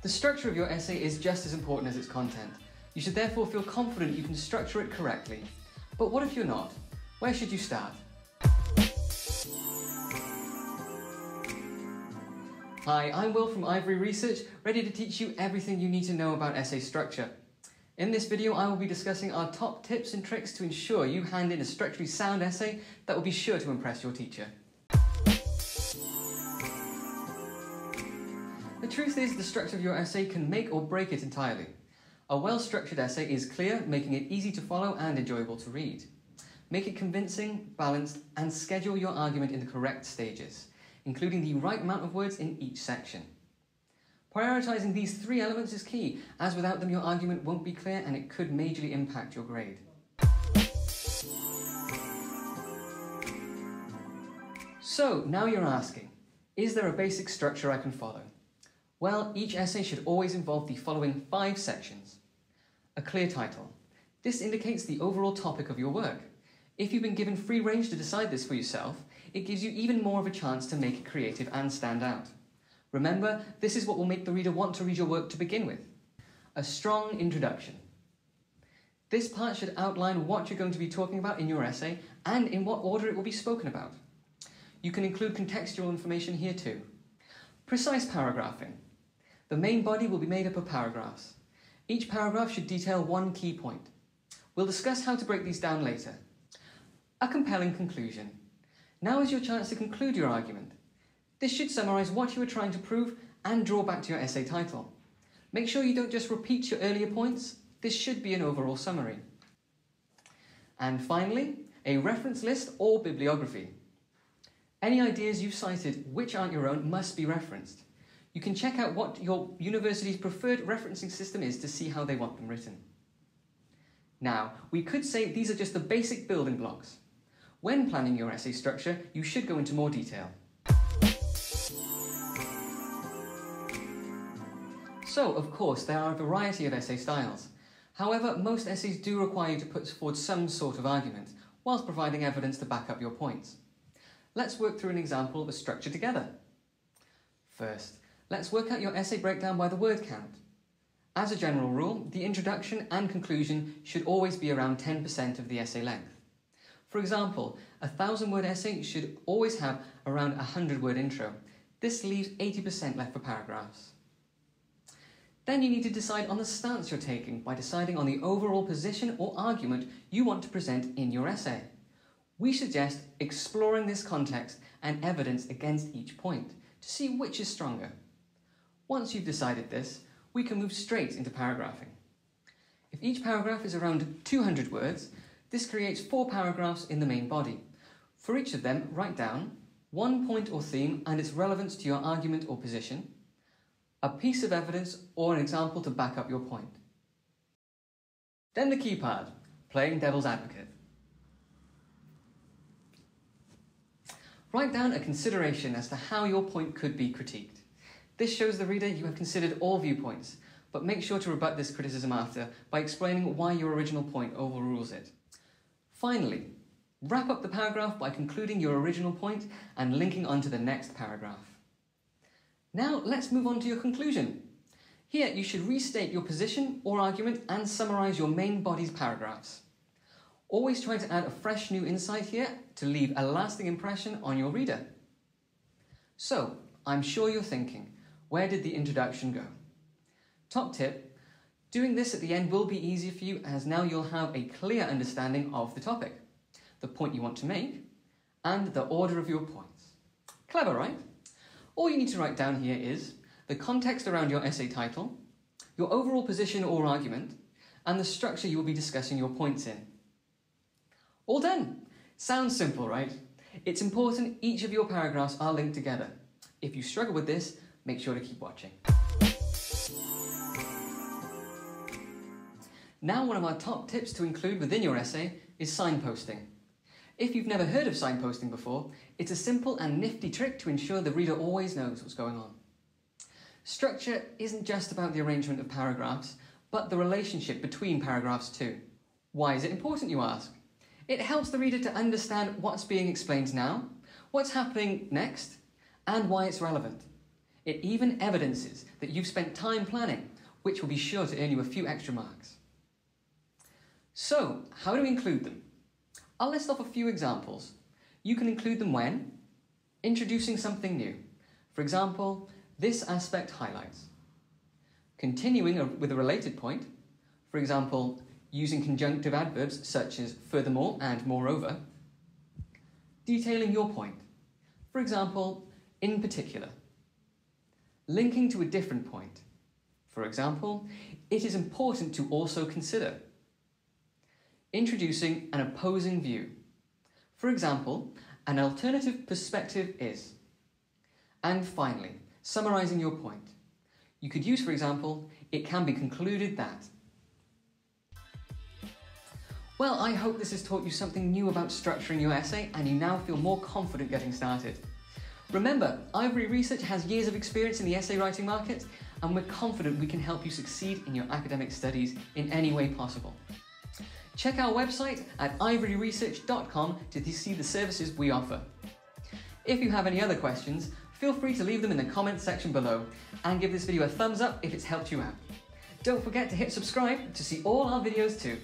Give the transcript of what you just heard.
The structure of your essay is just as important as its content. You should therefore feel confident you can structure it correctly. But what if you're not? Where should you start? Hi, I'm Will from Ivory Research, ready to teach you everything you need to know about essay structure. In this video, I will be discussing our top tips and tricks to ensure you hand in a structurally sound essay that will be sure to impress your teacher. The truth is, the structure of your essay can make or break it entirely. A well-structured essay is clear, making it easy to follow and enjoyable to read. Make it convincing, balanced, and schedule your argument in the correct stages, including the right amount of words in each section. Prioritizing these three elements is key, as without them your argument won't be clear and it could majorly impact your grade. So, now you're asking, is there a basic structure I can follow? Well, each essay should always involve the following 5 sections. A clear title. This indicates the overall topic of your work. If you've been given free range to decide this for yourself, it gives you even more of a chance to make it creative and stand out. Remember, this is what will make the reader want to read your work to begin with. A strong introduction. This part should outline what you're going to be talking about in your essay and in what order it will be spoken about. You can include contextual information here too. Precise paragraphing. The main body will be made up of paragraphs. Each paragraph should detail one key point. We'll discuss how to break these down later. A compelling conclusion. Now is your chance to conclude your argument. This should summarise what you were trying to prove and draw back to your essay title. Make sure you don't just repeat your earlier points. This should be an overall summary. And finally, a reference list or bibliography. Any ideas you've cited which aren't your own must be referenced. You can check out what your university's preferred referencing system is to see how they want them written. Now, we could say these are just the basic building blocks. When planning your essay structure, you should go into more detail. So, of course, there are a variety of essay styles. However, most essays do require you to put forward some sort of argument, whilst providing evidence to back up your points. Let's work through an example of a structure together. First, let's work out your essay breakdown by the word count. As a general rule, the introduction and conclusion should always be around 10% of the essay length. For example, a 1,000-word essay should always have around a 100-word intro. This leaves 80% left for paragraphs. Then you need to decide on the stance you're taking by deciding on the overall position or argument you want to present in your essay. We suggest exploring this context and evidence against each point to see which is stronger. Once you've decided this, we can move straight into paragraphing. If each paragraph is around 200 words, this creates 4 paragraphs in the main body. For each of them, write down one point or theme and its relevance to your argument or position, a piece of evidence or an example to back up your point. Then the key part, playing devil's advocate. Write down a consideration as to how your point could be critiqued. This shows the reader you have considered all viewpoints, but make sure to rebut this criticism after by explaining why your original point overrules it. Finally, wrap up the paragraph by concluding your original point and linking on to the next paragraph. Now let's move on to your conclusion. Here you should restate your position or argument and summarise your main body's paragraphs. Always try to add a fresh new insight here to leave a lasting impression on your reader. So, I'm sure you're thinking, where did the introduction go? Top tip, doing this at the end will be easier for you as now you'll have a clear understanding of the topic, the point you want to make, and the order of your points. Clever, right? All you need to write down here is the context around your essay title, your overall position or argument, and the structure you will be discussing your points in. All done! Sounds simple, right? It's important each of your paragraphs are linked together. If you struggle with this, make sure to keep watching. Now, one of our top tips to include within your essay is signposting. If you've never heard of signposting before, it's a simple and nifty trick to ensure the reader always knows what's going on. Structure isn't just about the arrangement of paragraphs, but the relationship between paragraphs too. Why is it important, you ask? It helps the reader to understand what's being explained now, what's happening next, and why it's relevant. It even evidences that you've spent time planning, which will be sure to earn you a few extra marks. So, how do we include them? I'll list off a few examples. You can include them when introducing something new. For example, this aspect highlights. Continuing with a related point. For example, using conjunctive adverbs such as furthermore and moreover. Detailing your point. For example, in particular. Linking to a different point. For example, it is important to also consider. Introducing an opposing view. For example, an alternative perspective is. And finally, summarising your point. You could use, for example, it can be concluded that. Well, I hope this has taught you something new about structuring your essay and you now feel more confident getting started. Remember, Ivory Research has years of experience in the essay writing market and we're confident we can help you succeed in your academic studies in any way possible. Check our website at ivoryresearch.com to see the services we offer. If you have any other questions, feel free to leave them in the comments section below and give this video a thumbs up if it's helped you out. Don't forget to hit subscribe to see all our videos too.